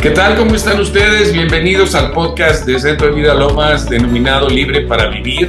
¿Qué tal? ¿Cómo están ustedes? Bienvenidos al podcast de Centro de Vida Lomas, denominado Libre para Vivir.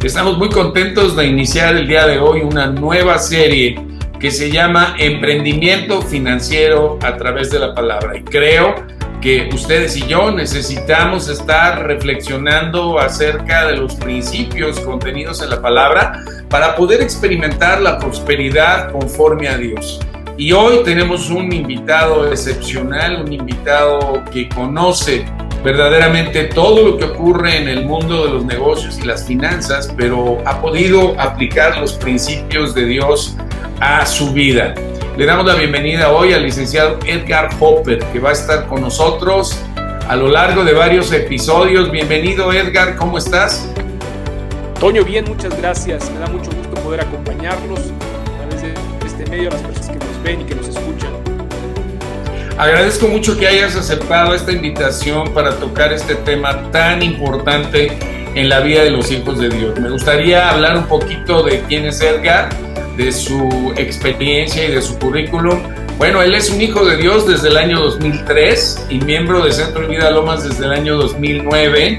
Estamos muy contentos de iniciar el día de hoy una nueva serie que se llama Emprendimiento Financiero a través de la Palabra. Y creo que ustedes y yo necesitamos estar reflexionando acerca de los principios contenidos en la Palabra para poder experimentar la prosperidad conforme a Dios. Y hoy tenemos un invitado excepcional, un invitado que conoce verdaderamente todo lo que ocurre en el mundo de los negocios y las finanzas, pero ha podido aplicar los principios de Dios a su vida. Le damos la bienvenida hoy al licenciado Edgar Hopper, que va a estar con nosotros a lo largo de varios episodios. Bienvenido, Edgar, ¿cómo estás? Toño, bien, muchas gracias. Me da mucho gusto poder acompañarlos a través de este medio, a las personas que nos ven y que nos escuchan. Agradezco mucho que hayas aceptado esta invitación para tocar este tema tan importante en la vida de los hijos de Dios. Me gustaría hablar un poquito de quién es Edgar, de su experiencia y de su currículum. Bueno, él es un hijo de Dios desde el año 2003 y miembro de Centro de Vida Lomas desde el año 2009.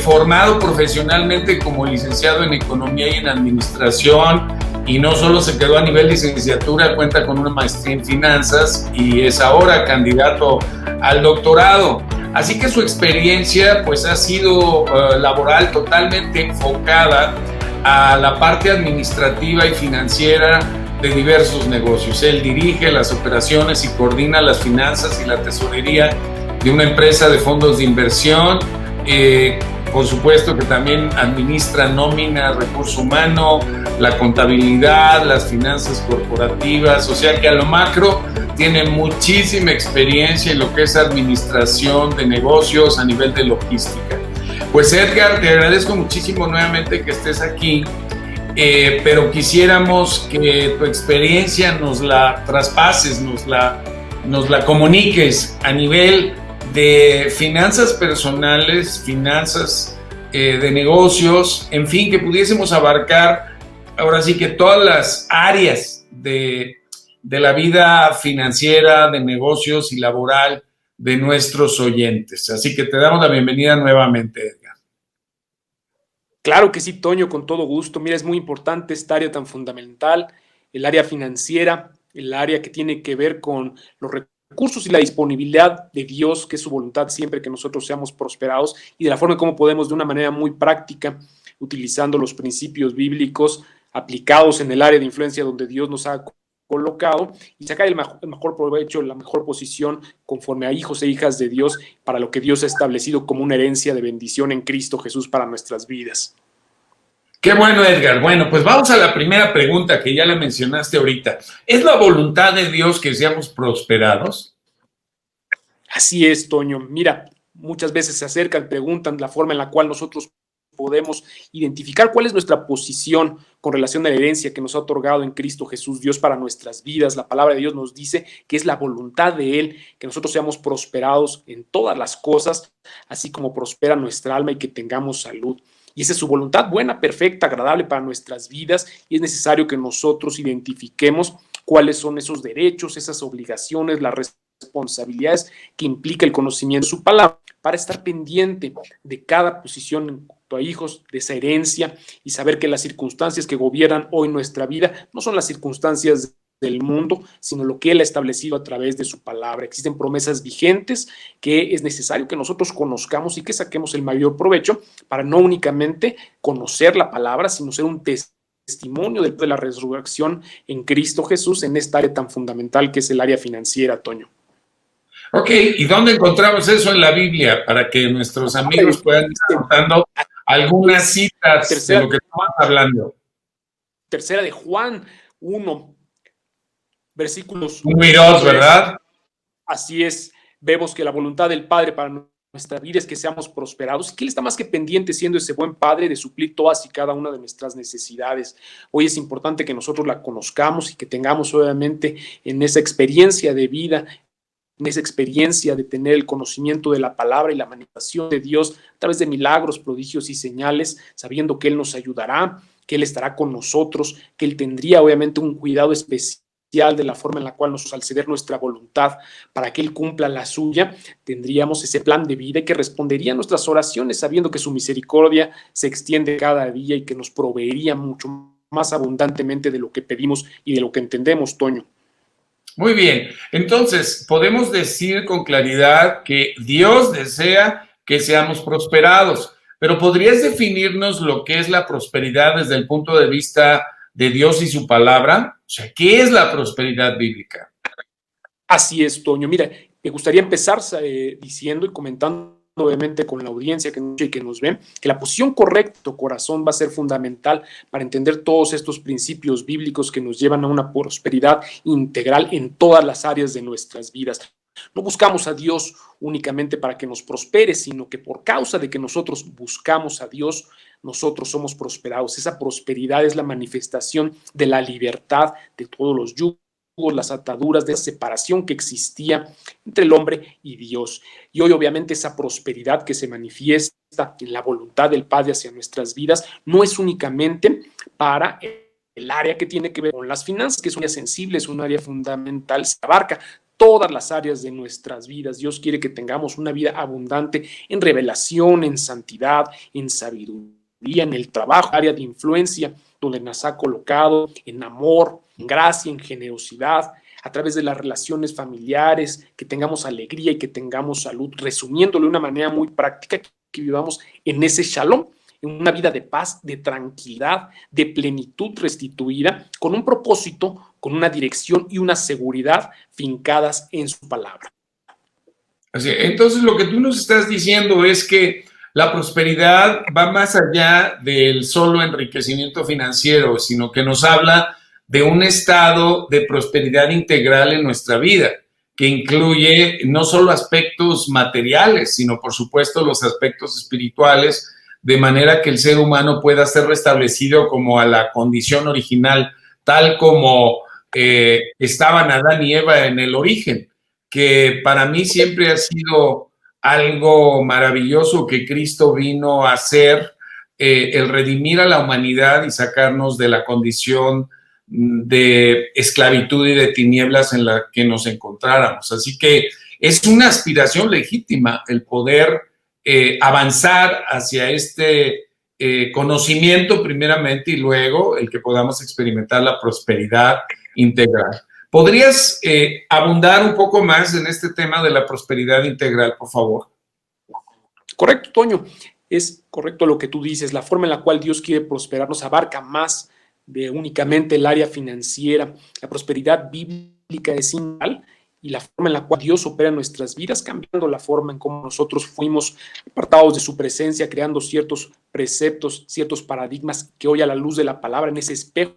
Formado profesionalmente como licenciado en Economía y en Administración, y no solo se quedó a nivel licenciatura, cuenta con una maestría en Finanzas y es ahora candidato al doctorado. Así que su experiencia pues ha sido laboral, totalmente enfocada a la parte administrativa y financiera de diversos negocios. Él dirige las operaciones y coordina las finanzas y la tesorería de una empresa de fondos de inversión. Por supuesto que también administra nómina, recurso humano, la contabilidad, las finanzas corporativas, o sea que a lo macro tiene muchísima experiencia en lo que es administración de negocios a nivel de logística. Pues Edgar, te agradezco muchísimo nuevamente que estés aquí, pero quisiéramos que tu experiencia nos la traspases, nos la comuniques a nivel de finanzas personales, finanzas de negocios, en fin, que pudiésemos abarcar ahora sí que todas las áreas de la vida financiera, de negocios y laboral de nuestros oyentes. Así que te damos la bienvenida nuevamente, Edgar. Claro que sí, Toño, con todo gusto. Mira, es muy importante esta área tan fundamental, el área financiera, el área que tiene que ver con los recursos y la disponibilidad de Dios, que es su voluntad siempre que nosotros seamos prosperados, y de la forma en cómo podemos de una manera muy práctica, utilizando los principios bíblicos aplicados en el área de influencia donde Dios nos ha colocado, y sacar el mejor provecho, la mejor posición conforme a hijos e hijas de Dios para lo que Dios ha establecido como una herencia de bendición en Cristo Jesús para nuestras vidas. Qué bueno, Edgar. Bueno, pues vamos a la primera pregunta que ya la mencionaste ahorita. ¿Es la voluntad de Dios que seamos prosperados? Así es, Toño. Mira, muchas veces se acercan, preguntan la forma en la cual nosotros podemos identificar cuál es nuestra posición con relación a la herencia que nos ha otorgado en Cristo Jesús, Dios para nuestras vidas. La palabra de Dios nos dice que es la voluntad de Él, que nosotros seamos prosperados en todas las cosas, así como prospera nuestra alma y que tengamos salud. Y esa es su voluntad buena, perfecta, agradable para nuestras vidas, y es necesario que nosotros identifiquemos cuáles son esos derechos, esas obligaciones, las responsabilidades que implica el conocimiento de su palabra, para estar pendiente de cada posición en cuanto a hijos, de esa herencia, y saber que las circunstancias que gobiernan hoy nuestra vida no son las circunstancias del mundo, sino lo que Él ha establecido a través de su palabra. Existen promesas vigentes que es necesario que nosotros conozcamos y que saquemos el mayor provecho para no únicamente conocer la palabra, sino ser un testimonio de la resurrección en Cristo Jesús en esta área tan fundamental que es el área financiera, Toño. Ok, ¿y dónde encontramos eso en la Biblia para que nuestros amigos puedan estar contando algunas citas de lo que estamos hablando? Tercera de Juan 1. Versículos 1 y 2, ¿verdad? Así es, vemos que la voluntad del Padre para nuestra vida es que seamos prosperados y que Él está más que pendiente, siendo ese buen Padre, de suplir todas y cada una de nuestras necesidades. Hoy es importante que nosotros la conozcamos y que tengamos obviamente en esa experiencia de vida, en esa experiencia de tener el conocimiento de la palabra y la manifestación de Dios a través de milagros, prodigios y señales, sabiendo que Él nos ayudará, que Él estará con nosotros, que Él tendría obviamente un cuidado especial de la forma en la cual nosotros, al ceder nuestra voluntad para que Él cumpla la suya, tendríamos ese plan de vida que respondería a nuestras oraciones, sabiendo que su misericordia se extiende cada día y que nos proveería mucho más abundantemente de lo que pedimos y de lo que entendemos, Toño. Muy bien, entonces podemos decir con claridad que Dios desea que seamos prosperados, pero ¿podrías definirnos lo que es la prosperidad desde el punto de vista de Dios y su palabra? O sea, ¿qué es la prosperidad bíblica? Así es, Toño. Mira, me gustaría empezar diciendo y comentando obviamente con la audiencia que nos ve, que la posición correcta de tu corazón va a ser fundamental para entender todos estos principios bíblicos que nos llevan a una prosperidad integral en todas las áreas de nuestras vidas. No buscamos a Dios únicamente para que nos prospere, sino que por causa de que nosotros buscamos a Dios, nosotros somos prosperados. Esa prosperidad es la manifestación de la libertad de todos los yugos, las ataduras, de esa separación que existía entre el hombre y Dios. Y hoy obviamente esa prosperidad que se manifiesta en la voluntad del Padre hacia nuestras vidas no es únicamente para el área que tiene que ver con las finanzas, que es un área sensible, es un área fundamental, se abarca todas las áreas de nuestras vidas. Dios quiere que tengamos una vida abundante en revelación, en santidad, en sabiduría, en el trabajo, área de influencia donde nos ha colocado, en amor, en gracia, en generosidad, a través de las relaciones familiares, que tengamos alegría y que tengamos salud, resumiéndolo de una manera muy práctica, que vivamos en ese shalom, en una vida de paz, de tranquilidad, de plenitud restituida, con un propósito, con una dirección y una seguridad fincadas en su palabra. Así, entonces lo que tú nos estás diciendo es que la prosperidad va más allá del solo enriquecimiento financiero, sino que nos habla de un estado de prosperidad integral en nuestra vida, que incluye no solo aspectos materiales, sino por supuesto los aspectos espirituales, de manera que el ser humano pueda ser restablecido como a la condición original, tal como estaban Adán y Eva en el origen, que para mí siempre ha sido algo maravilloso que Cristo vino a hacer, el redimir a la humanidad y sacarnos de la condición de esclavitud y de tinieblas en la que nos encontráramos. Así que es una aspiración legítima el poder avanzar hacia este conocimiento primeramente y luego el que podamos experimentar la prosperidad integral. ¿Podrías abundar un poco más en este tema de la prosperidad integral, por favor? Correcto, Toño. Es correcto lo que tú dices. La forma en la cual Dios quiere prosperarnos abarca más de únicamente el área financiera. La prosperidad bíblica es integral y la forma en la cual Dios opera en nuestras vidas, cambiando la forma en cómo nosotros fuimos apartados de su presencia, creando ciertos preceptos, ciertos paradigmas que hoy a la luz de la palabra, en ese espejo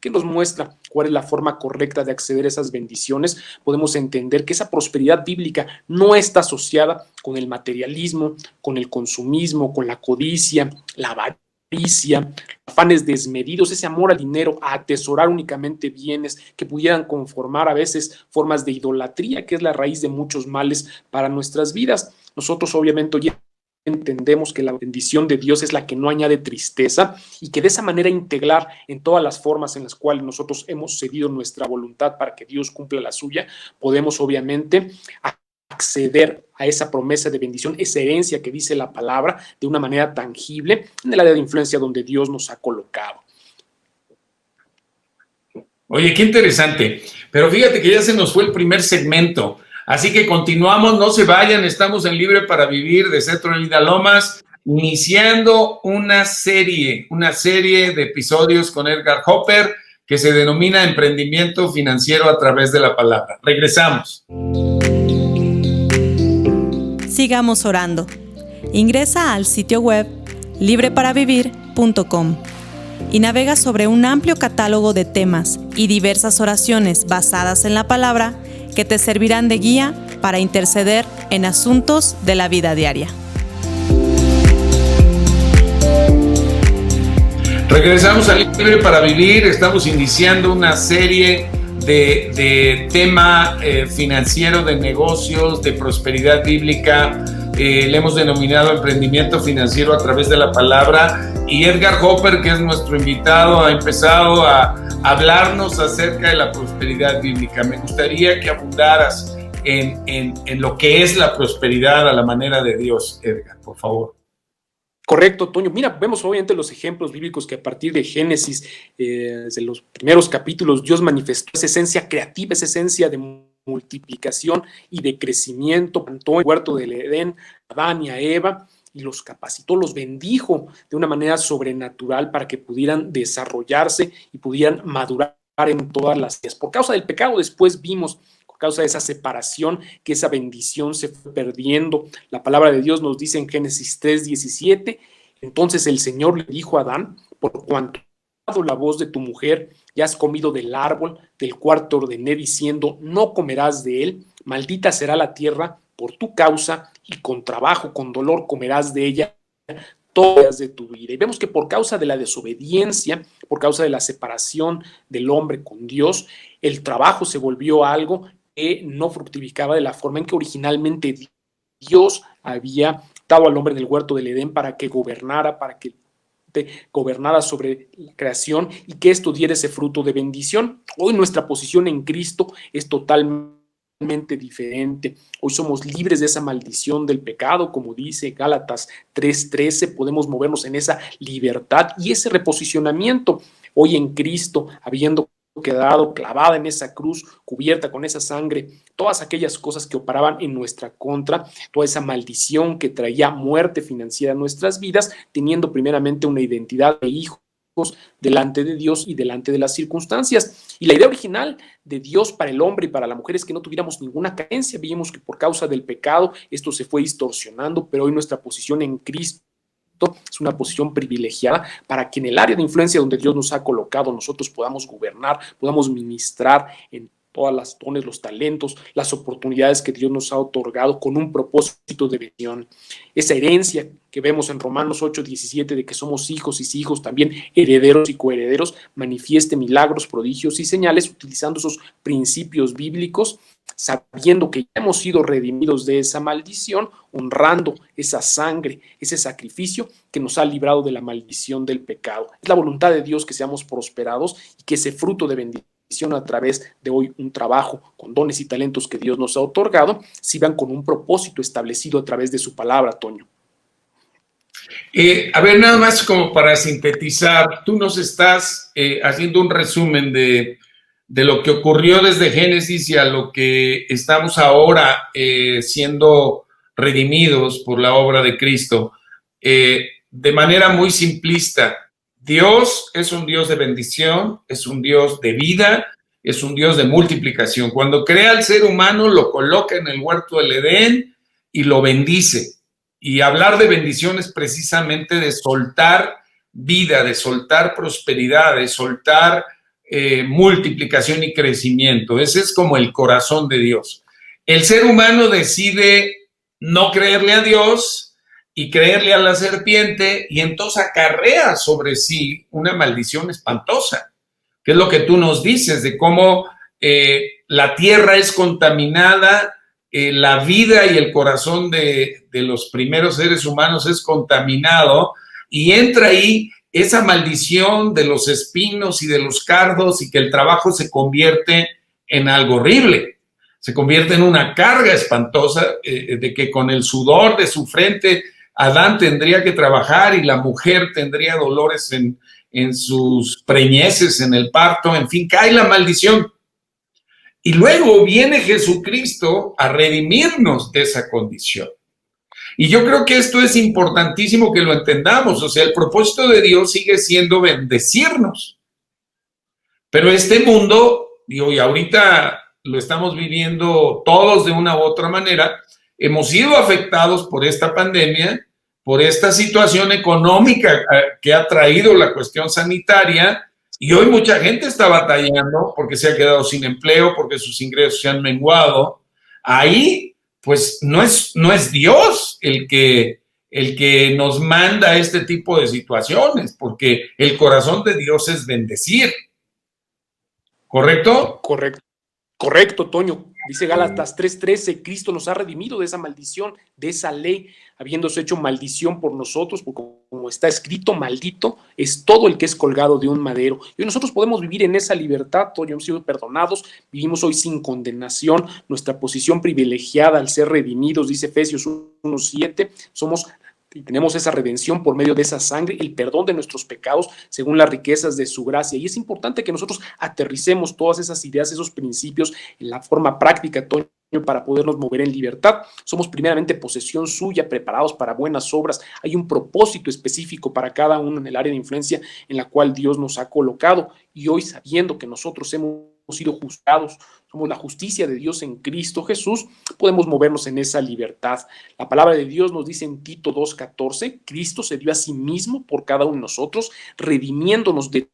que nos muestra cuál es la forma correcta de acceder a esas bendiciones, podemos entender que esa prosperidad bíblica no está asociada con el materialismo, con el consumismo, con la codicia, la avaricia, afanes desmedidos, ese amor al dinero, a atesorar únicamente bienes que pudieran conformar a veces formas de idolatría, que es la raíz de muchos males para nuestras vidas. Nosotros obviamente hoy entendemos que la bendición de Dios es la que no añade tristeza y que de esa manera integrar en todas las formas en las cuales nosotros hemos cedido nuestra voluntad para que Dios cumpla la suya, podemos obviamente acceder a esa promesa de bendición, esa herencia que dice la palabra de una manera tangible en el área de influencia donde Dios nos ha colocado. Oye, qué interesante, pero fíjate que ya se nos fue el primer segmento. Así que continuamos, no se vayan, estamos en Libre para Vivir de Centro Linda Lomas, iniciando una serie de episodios con Edgar Hopper que se denomina Emprendimiento Financiero a través de la Palabra. Regresamos. Sigamos orando. Ingresa al sitio web libreparavivir.com y navega sobre un amplio catálogo de temas y diversas oraciones basadas en la palabra que te servirán de guía para interceder en asuntos de la vida diaria. Regresamos a Libre para Vivir. Estamos iniciando una serie de tema financiero, de negocios, de prosperidad bíblica, le hemos denominado emprendimiento financiero a través de la palabra, y Edgar Hopper, que es nuestro invitado, ha empezado a hablarnos acerca de la prosperidad bíblica. Me gustaría que abundaras en lo que es la prosperidad a la manera de Dios, Edgar, por favor. Correcto, Toño. Mira, vemos obviamente los ejemplos bíblicos que a partir de Génesis, desde los primeros capítulos, Dios manifestó esa esencia creativa, esa esencia de multiplicación y de crecimiento. Plantó el huerto del Edén a Adán y a Eva y los capacitó, los bendijo de una manera sobrenatural para que pudieran desarrollarse y pudieran madurar en todas las áreas. Por causa del pecado, después vimos, por causa de esa separación, que esa bendición se fue perdiendo. La palabra de Dios nos dice en Génesis 3:17, entonces el Señor le dijo a Adán, por cuanto has oído la voz de tu mujer y has comido del árbol del cual te ordené diciendo, no comerás de él, maldita será la tierra por tu causa y con trabajo, con dolor comerás de ella todos los días de tu vida. Y vemos que por causa de la desobediencia, por causa de la separación del hombre con Dios, el trabajo se volvió algo que no fructificaba de la forma en que originalmente Dios había dado al hombre en el huerto del Edén para que gobernara, gobernara sobre la creación y que esto diera ese fruto de bendición. Hoy nuestra posición en Cristo es totalmente diferente. Hoy somos libres de esa maldición del pecado, como dice Gálatas 3:13, podemos movernos en esa libertad y ese reposicionamiento. Hoy en Cristo, habiendo quedado clavada en esa cruz, cubierta con esa sangre, todas aquellas cosas que operaban en nuestra contra, toda esa maldición que traía muerte financiera a nuestras vidas, teniendo primeramente una identidad de hijos delante de Dios y delante de las circunstancias. Y la idea original de Dios para el hombre y para la mujer es que no tuviéramos ninguna carencia. Vimos que por causa del pecado esto se fue distorsionando, pero hoy nuestra posición en Cristo es una posición privilegiada para que en el área de influencia donde Dios nos ha colocado nosotros podamos gobernar, podamos ministrar en todas las dones, los talentos, las oportunidades que Dios nos ha otorgado con un propósito de bendición. Esa herencia que vemos en Romanos 8:17 de que somos hijos y hijos, también herederos y coherederos, manifieste milagros, prodigios y señales utilizando esos principios bíblicos, sabiendo que ya hemos sido redimidos de esa maldición, honrando esa sangre, ese sacrificio que nos ha librado de la maldición del pecado. Es la voluntad de Dios que seamos prosperados y que ese fruto de bendición a través de hoy un trabajo con dones y talentos que Dios nos ha otorgado, sirvan con un propósito establecido a través de su palabra, Toño. A ver, nada más como para sintetizar, tú nos estás haciendo un resumen de lo que ocurrió desde Génesis y a lo que estamos ahora siendo redimidos por la obra de Cristo. De manera muy simplista, Dios es un Dios de bendición, es un Dios de vida, es un Dios de multiplicación. Cuando crea al ser humano, lo coloca en el huerto del Edén y lo bendice. Y hablar de bendición es precisamente de soltar vida, de soltar prosperidad, de soltar multiplicación y crecimiento. Ese es como el corazón de Dios. El ser humano decide no creerle a Dios y creerle a la serpiente, y entonces acarrea sobre sí una maldición espantosa, que es lo que tú nos dices de cómo la tierra es contaminada, la vida y el corazón de los primeros seres humanos es contaminado, y entra ahí esa maldición de los espinos y de los cardos, y que el trabajo se convierte en algo horrible, se convierte en una carga espantosa, de que con el sudor de su frente Adán tendría que trabajar y la mujer tendría dolores en sus preñeces, en el parto, en fin, cae la maldición. Y luego viene Jesucristo a redimirnos de esa condición. Y yo creo que esto es importantísimo que lo entendamos. O sea, el propósito de Dios sigue siendo bendecirnos. Pero este mundo, digo, y ahorita lo estamos viviendo todos de una u otra manera, hemos sido afectados por esta pandemia, por esta situación económica que ha traído la cuestión sanitaria, y hoy mucha gente está batallando porque se ha quedado sin empleo, porque sus ingresos se han menguado. Ahí, pues, no es Dios el que nos manda este tipo de situaciones, porque el corazón de Dios es bendecir. ¿Correcto? Correcto, Toño. Dice Gálatas 3:13, Cristo nos ha redimido de esa maldición, de esa ley, habiéndose hecho maldición por nosotros, porque como está escrito, maldito es todo el que es colgado de un madero. Y hoy nosotros podemos vivir en esa libertad, todos hemos sido perdonados, vivimos hoy sin condenación, nuestra posición privilegiada al ser redimidos, dice Efesios 1:7, somos y tenemos esa redención por medio de esa sangre, el perdón de nuestros pecados según las riquezas de su gracia. Y es importante que nosotros aterricemos todas esas ideas, esos principios en la forma práctica, Toño, para podernos mover en libertad. Somos primeramente posesión suya, preparados para buenas obras. Hay un propósito específico para cada uno en el área de influencia en la cual Dios nos ha colocado. Y hoy, sabiendo que nosotros hemos sido juzgados, somos la justicia de Dios en Cristo Jesús, podemos movernos en esa libertad. La palabra de Dios nos dice en Tito 2:14, Cristo se dio a sí mismo por cada uno de nosotros, redimiéndonos de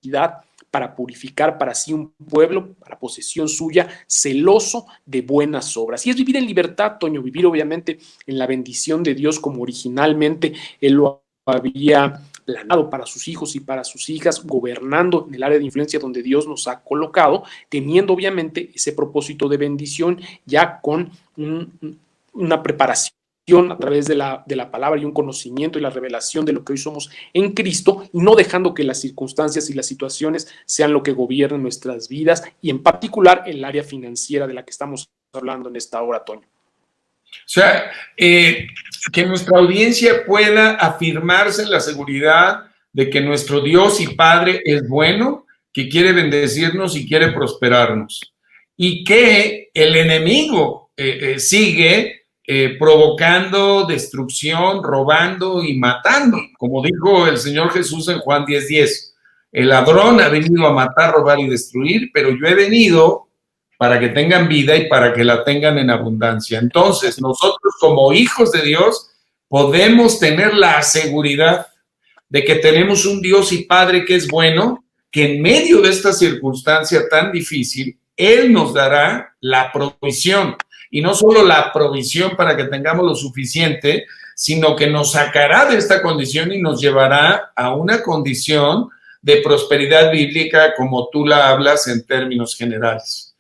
iniquidad para purificar para sí un pueblo, para posesión suya, celoso de buenas obras. Y es vivir en libertad, Toño, vivir obviamente en la bendición de Dios como originalmente Él lo había planado para sus hijos y para sus hijas, gobernando en el área de influencia donde Dios nos ha colocado, teniendo obviamente ese propósito de bendición ya con una preparación a través de la palabra y un conocimiento y la revelación de lo que hoy somos en Cristo, y no dejando que las circunstancias y las situaciones sean lo que gobiernen nuestras vidas, y en particular el área financiera de la que estamos hablando en esta hora, Toño. O sea, que nuestra audiencia pueda afirmarse en la seguridad de que nuestro Dios y Padre es bueno, que quiere bendecirnos y quiere prosperarnos, y que el enemigo sigue provocando destrucción, robando y matando, como dijo el Señor Jesús en Juan 10:10. El ladrón ha venido a matar, robar y destruir, pero yo he venido para que tengan vida y para que la tengan en abundancia. Entonces, nosotros como hijos de Dios podemos tener la seguridad de que tenemos un Dios y Padre que es bueno, que en medio de esta circunstancia tan difícil, Él nos dará la provisión. Y no solo la provisión para que tengamos lo suficiente, sino que nos sacará de esta condición y nos llevará a una condición de prosperidad bíblica como tú la hablas en términos generales.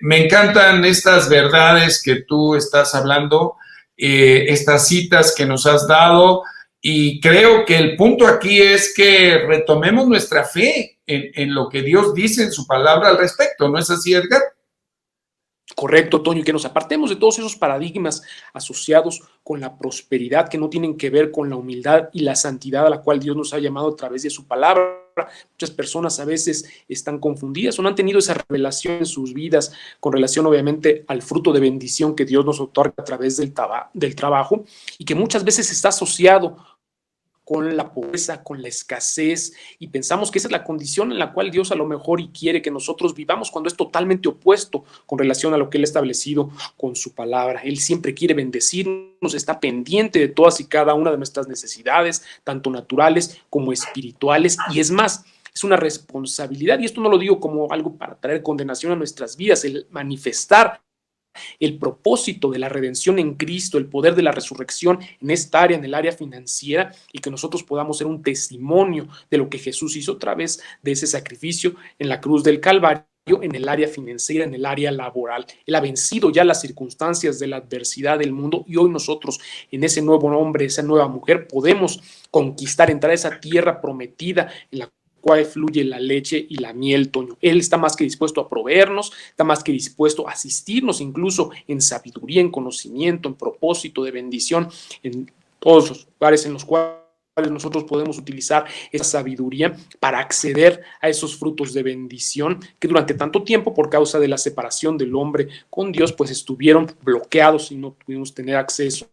Me encantan estas verdades que tú estás hablando, estas citas que nos has dado, y creo que el punto aquí es que retomemos nuestra fe en lo que Dios dice en su palabra al respecto. ¿No es así, Edgar? Correcto, Toño, y que nos apartemos de todos esos paradigmas asociados con la prosperidad que no tienen que ver con la humildad y la santidad a la cual Dios nos ha llamado a través de su palabra. Muchas personas a veces están confundidas o no han tenido esa revelación en sus vidas con relación obviamente al fruto de bendición que Dios nos otorga a través del trabajo, y que muchas veces está asociado con la pobreza, con la escasez, y pensamos que esa es la condición en la cual Dios a lo mejor y quiere que nosotros vivamos, cuando es totalmente opuesto con relación a lo que Él ha establecido con su palabra. Él siempre quiere bendecirnos, está pendiente de todas y cada una de nuestras necesidades, tanto naturales como espirituales, y es más, es una responsabilidad, y esto no lo digo como algo para traer condenación a nuestras vidas, el manifestar el propósito de la redención en Cristo, el poder de la resurrección en esta área, en el área financiera, y que nosotros podamos ser un testimonio de lo que Jesús hizo a través de ese sacrificio en la cruz del Calvario, en el área financiera, en el área laboral. Él ha vencido ya las circunstancias de la adversidad del mundo, y hoy nosotros en ese nuevo hombre, esa nueva mujer, podemos conquistar, entrar a esa tierra prometida en la cual fluye la leche y la miel, Toño. Él está más que dispuesto a proveernos, está más que dispuesto a asistirnos incluso en sabiduría, en conocimiento, en propósito de bendición, en todos los lugares en los cuales nosotros podemos utilizar esa sabiduría para acceder a esos frutos de bendición que durante tanto tiempo, por causa de la separación del hombre con Dios, pues estuvieron bloqueados y no pudimos tener acceso.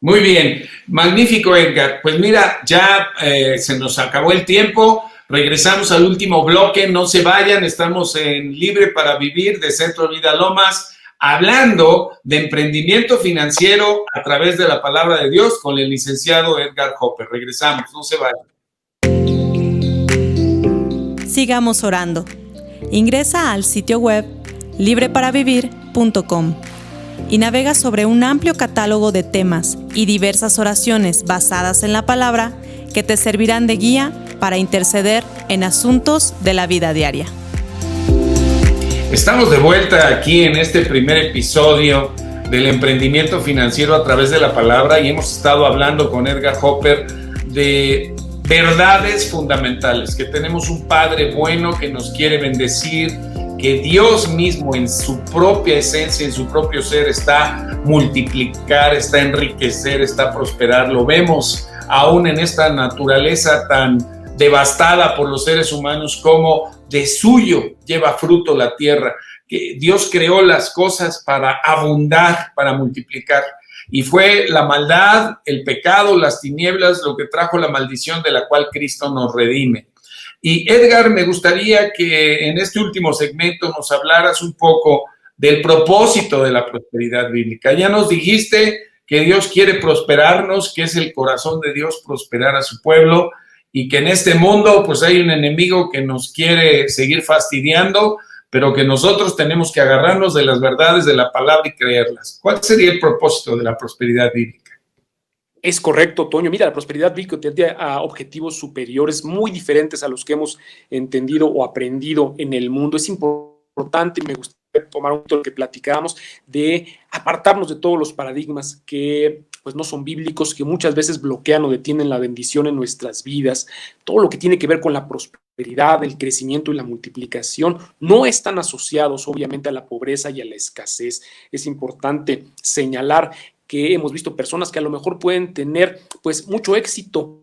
Muy bien, magnífico, Edgar. Pues mira, ya se nos acabó el tiempo, regresamos al último bloque, no se vayan, estamos en Libre para Vivir de Centro Vida Lomas, hablando de emprendimiento financiero a través de la palabra de Dios con el licenciado Edgar Hopper. Regresamos, no se vayan. Sigamos orando. Ingresa al sitio web libreparavivir.com y navega sobre un amplio catálogo de temas y diversas oraciones basadas en la palabra que te servirán de guía para interceder en asuntos de la vida diaria. Estamos de vuelta aquí en este primer episodio del emprendimiento financiero a través de la palabra y hemos estado hablando con Edgar Hopper de verdades fundamentales, que tenemos un Padre bueno que nos quiere bendecir, que Dios mismo en su propia esencia, en su propio ser está multiplicar, está enriquecer, está prosperar. Lo vemos aún en esta naturaleza tan devastada por los seres humanos, como de suyo lleva fruto la tierra, que Dios creó las cosas para abundar, para multiplicar, y fue la maldad, el pecado, las tinieblas lo que trajo la maldición de la cual Cristo nos redime. Y Edgar, me gustaría que en este último segmento nos hablaras un poco del propósito de la prosperidad bíblica. Ya nos dijiste que Dios quiere prosperarnos, que es el corazón de Dios prosperar a su pueblo, y que en este mundo pues hay un enemigo que nos quiere seguir fastidiando, pero que nosotros tenemos que agarrarnos de las verdades de la palabra y creerlas. ¿Cuál sería el propósito de la prosperidad bíblica? Es correcto, Toño. Mira, la prosperidad bíblica tiene a objetivos superiores muy diferentes a los que hemos entendido o aprendido en el mundo. Es importante, me gustaría tomar un poco lo que platicábamos, de apartarnos de todos los paradigmas que pues no son bíblicos, que muchas veces bloquean o detienen la bendición en nuestras vidas. Todo lo que tiene que ver con la prosperidad, el crecimiento y la multiplicación no están asociados obviamente a la pobreza y a la escasez. Es importante señalar que hemos visto personas que a lo mejor pueden tener pues mucho éxito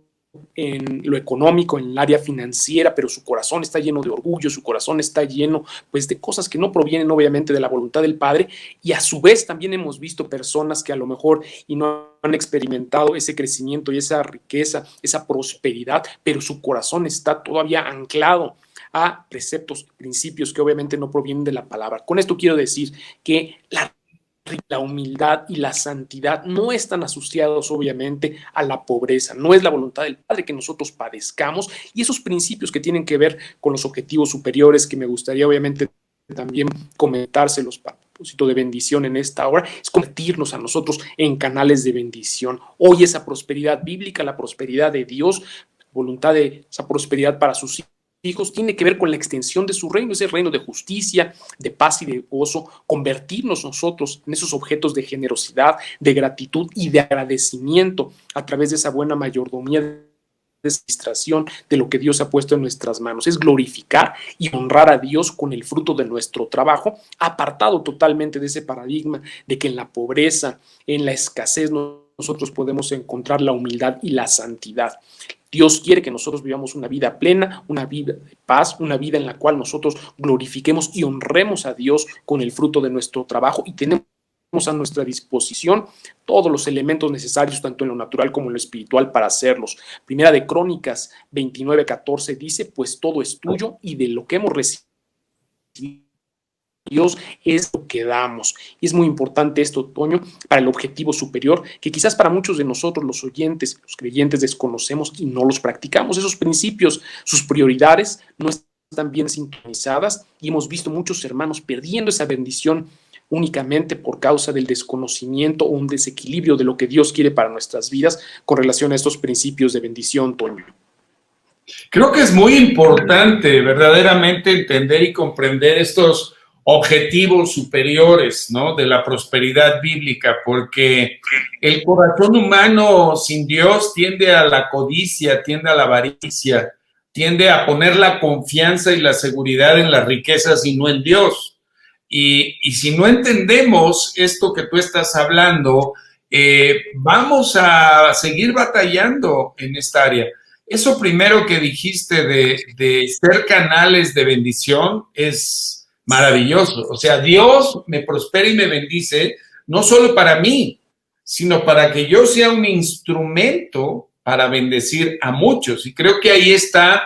en lo económico, en el área financiera, pero su corazón está lleno de orgullo, su corazón está lleno pues de cosas que no provienen obviamente de la voluntad del Padre, y a su vez también hemos visto personas que a lo mejor y no han experimentado ese crecimiento y esa riqueza, esa prosperidad, pero su corazón está todavía anclado a preceptos, principios que obviamente no provienen de la palabra. Con esto quiero decir que la humildad y la santidad no están asociados obviamente a la pobreza. No es la voluntad del Padre que nosotros padezcamos, y esos principios que tienen que ver con los objetivos superiores, que me gustaría obviamente también comentárselos para propósito de bendición en esta hora, es convertirnos a nosotros en canales de bendición. Hoy esa prosperidad bíblica, la prosperidad de Dios, voluntad de esa prosperidad para sus hijos, tiene que ver con la extensión de su reino, ese reino de justicia, de paz y de gozo, convertirnos nosotros en esos objetos de generosidad, de gratitud y de agradecimiento a través de esa buena mayordomía de administración de lo que Dios ha puesto en nuestras manos. Es glorificar y honrar a Dios con el fruto de nuestro trabajo, apartado totalmente de ese paradigma de que en la pobreza, en la escasez, nosotros podemos encontrar la humildad y la santidad. Dios quiere que nosotros vivamos una vida plena, una vida de paz, una vida en la cual nosotros glorifiquemos y honremos a Dios con el fruto de nuestro trabajo, y tenemos a nuestra disposición todos los elementos necesarios, tanto en lo natural como en lo espiritual, para hacerlos. Primera de Crónicas 29:14 dice: pues todo es tuyo, y de lo que hemos recibido Dios es lo que damos. Y es muy importante esto, Toño, para el objetivo superior, que quizás para muchos de nosotros, los oyentes, los creyentes, desconocemos y no los practicamos. Esos principios, sus prioridades no están bien sintonizadas, y hemos visto muchos hermanos perdiendo esa bendición únicamente por causa del desconocimiento o un desequilibrio de lo que Dios quiere para nuestras vidas con relación a estos principios de bendición, Toño. Creo que es muy importante verdaderamente entender y comprender estos objetivos superiores, ¿no?, de la prosperidad bíblica, porque el corazón humano sin Dios tiende a la codicia, tiende a la avaricia, tiende a poner la confianza y la seguridad en las riquezas y no en Dios. Y si no entendemos esto que tú estás hablando, vamos a seguir batallando en esta área. Eso primero que dijiste de ser canales de bendición es maravilloso. O sea, Dios me prospera y me bendice, no solo para mí, sino para que yo sea un instrumento para bendecir a muchos. Y creo que ahí está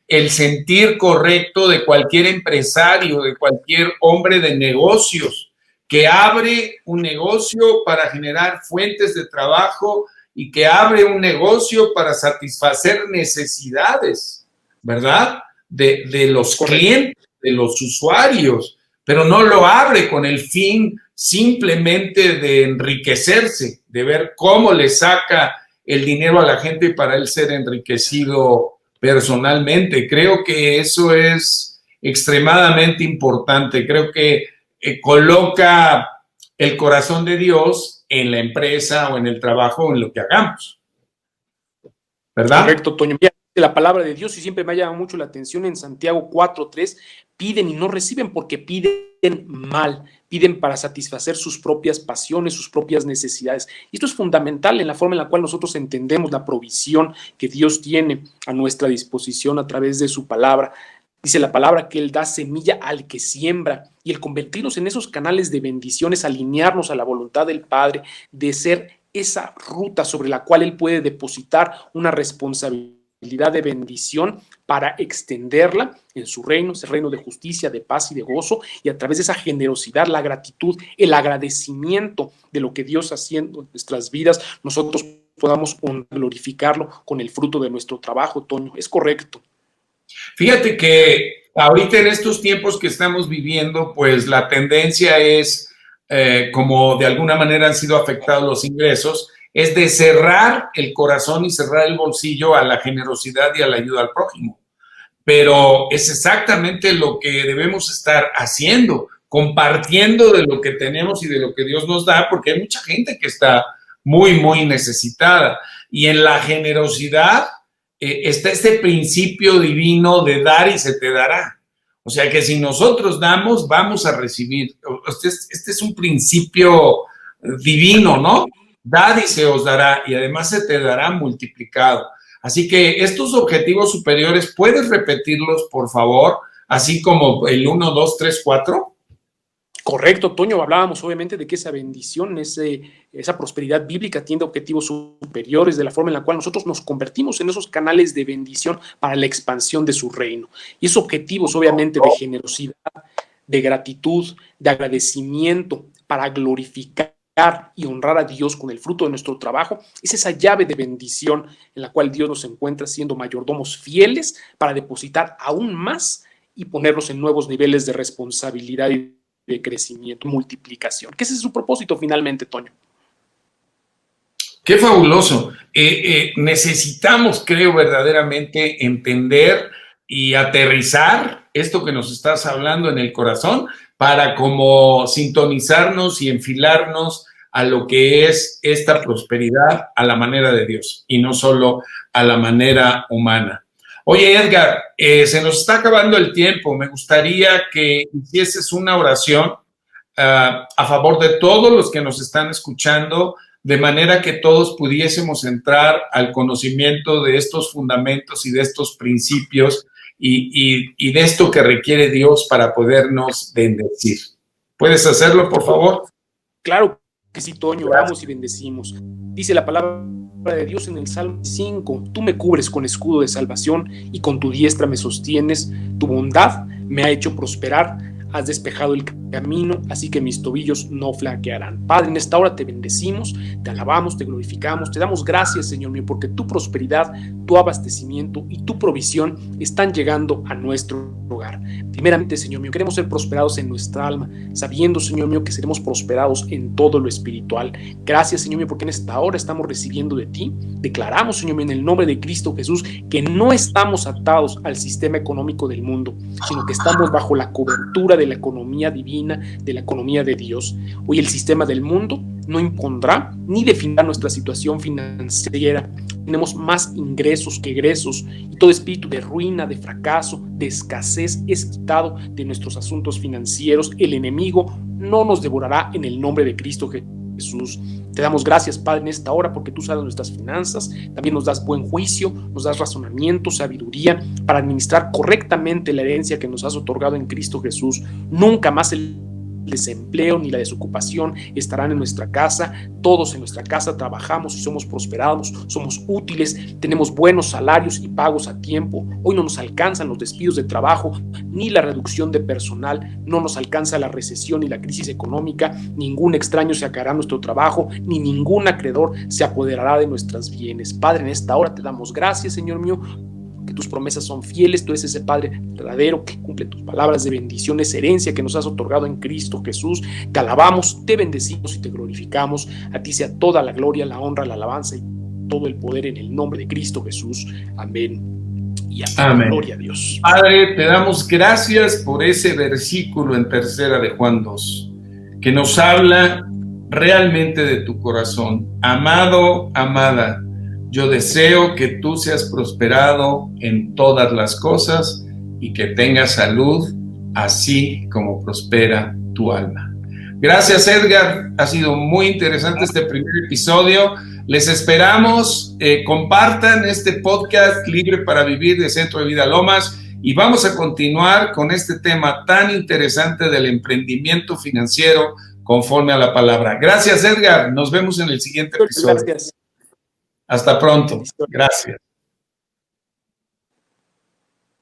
el sentir correcto de cualquier empresario, de cualquier hombre de negocios, que abre un negocio para generar fuentes de trabajo y que abre un negocio para satisfacer necesidades, ¿verdad?, de los clientes, de los usuarios, pero no lo abre con el fin simplemente de enriquecerse, de ver cómo le saca el dinero a la gente para él ser enriquecido personalmente. Creo que eso es extremadamente importante. Creo que coloca el corazón de Dios en la empresa o en el trabajo o en lo que hagamos, ¿verdad? Correcto, Toño. Mira, la palabra de Dios, y siempre me ha llamado mucho la atención en Santiago 4:3, piden y no reciben porque piden mal, piden para satisfacer sus propias pasiones, sus propias necesidades. Y esto es fundamental en la forma en la cual nosotros entendemos la provisión que Dios tiene a nuestra disposición a través de su palabra. Dice la palabra que Él da semilla al que siembra, y el convertirnos en esos canales de bendiciones, alinearnos a la voluntad del Padre, de ser esa ruta sobre la cual Él puede depositar una responsabilidad de bendición para extenderla en su reino, ese reino de justicia, de paz y de gozo, y a través de esa generosidad, la gratitud, el agradecimiento de lo que Dios haciendo en nuestras vidas, nosotros podamos glorificarlo con el fruto de nuestro trabajo, Toño. Es correcto. Fíjate que ahorita en estos tiempos que estamos viviendo, pues la tendencia es, como de alguna manera han sido afectados los ingresos, es de cerrar el corazón y cerrar el bolsillo a la generosidad y a la ayuda al prójimo. Pero es exactamente lo que debemos estar haciendo, compartiendo de lo que tenemos y de lo que Dios nos da, porque hay mucha gente que está muy, muy necesitada. Y en la generosidad está este principio divino de dar y se te dará. O sea que si nosotros damos, vamos a recibir. Este es un principio divino, ¿no? Dad y se os dará, y además se te dará multiplicado. Así que estos objetivos superiores, ¿puedes repetirlos, por favor? Así como el 1, 2, 3, 4. Correcto, Toño. Hablábamos obviamente de que esa bendición, esa prosperidad bíblica tiene objetivos superiores, de la forma en la cual nosotros nos convertimos en esos canales de bendición para la expansión de su reino. Y esos objetivos obviamente de generosidad, de gratitud, de agradecimiento, para glorificar y honrar a Dios con el fruto de nuestro trabajo, es esa llave de bendición en la cual Dios nos encuentra siendo mayordomos fieles para depositar aún más y ponernos en nuevos niveles de responsabilidad y de crecimiento, multiplicación. Que ese es su propósito finalmente, Toño. Qué fabuloso. Necesitamos, creo, verdaderamente entender y aterrizar esto que nos estás hablando en el corazón para como sintonizarnos y enfilarnos a lo que es esta prosperidad a la manera de Dios y no solo a la manera humana. Oye, Edgar, se nos está acabando el tiempo. Me gustaría que hicieses una oración a favor de todos los que nos están escuchando, de manera que todos pudiésemos entrar al conocimiento de estos fundamentos y de estos principios y de esto que requiere Dios para podernos bendecir. ¿Puedes hacerlo, por favor? Claro que sí, Toño. Oramos y bendecimos. Dice la palabra de Dios en el Salmo 5: tú me cubres con escudo de salvación y con tu diestra me sostienes. Tu bondad me ha hecho prosperar. Has despejado el camino, así que mis tobillos no flaquearán. Padre, en esta hora te bendecimos, te alabamos, te glorificamos, te damos gracias, Señor mío, porque tu prosperidad, tu abastecimiento y tu provisión están llegando a nuestro hogar. Primeramente, Señor mío, queremos ser prosperados en nuestra alma, sabiendo, Señor mío, que seremos prosperados en todo lo espiritual. Gracias, Señor mío, porque en esta hora estamos recibiendo de ti. Declaramos, Señor mío, en el nombre de Cristo Jesús, que no estamos atados al sistema económico del mundo, sino que estamos bajo la cobertura de la economía divina, de la economía de Dios. Hoy el sistema del mundo no impondrá ni definirá nuestra situación financiera. Tenemos más ingresos que egresos y todo espíritu de ruina, de fracaso, de escasez es quitado de nuestros asuntos financieros. El enemigo no nos devorará en el nombre de Cristo Jesús. Te damos gracias, Padre, en esta hora porque tú sabes nuestras finanzas, también nos das buen juicio, nos das razonamiento, sabiduría para administrar correctamente la herencia que nos has otorgado en Cristo Jesús. Nunca más el desempleo ni la desocupación estarán en nuestra casa. Todos en nuestra casa trabajamos y somos prosperados, somos útiles, tenemos buenos salarios y pagos a tiempo. Hoy no nos alcanzan los despidos de trabajo ni la reducción de personal, no nos alcanza la recesión ni la crisis económica. Ningún extraño se sacará nuestro trabajo, ni ningún acreedor se apoderará de nuestros bienes. Padre, en esta hora te damos gracias, Señor mío, que tus promesas son fieles. Tú eres ese Padre verdadero que cumple tus palabras de bendición, esa herencia que nos has otorgado en Cristo Jesús. Te alabamos, te bendecimos y te glorificamos. A ti sea toda la gloria, la honra, la alabanza y todo el poder en el nombre de Cristo Jesús. Amén y Amén. gloria a Dios. Padre, te damos gracias por ese versículo en 3 de Juan 2, que nos habla realmente de tu corazón. Amado, amada, yo deseo que tú seas prosperado en todas las cosas y que tengas salud, así como prospera tu alma. Gracias, Edgar. Ha sido muy interesante este primer episodio. Les esperamos. Compartan este podcast Libre para Vivir de Centro de Vida Lomas y vamos a continuar con este tema tan interesante del emprendimiento financiero conforme a la palabra. Gracias, Edgar. Nos vemos en el siguiente episodio. Gracias. Hasta pronto. Gracias.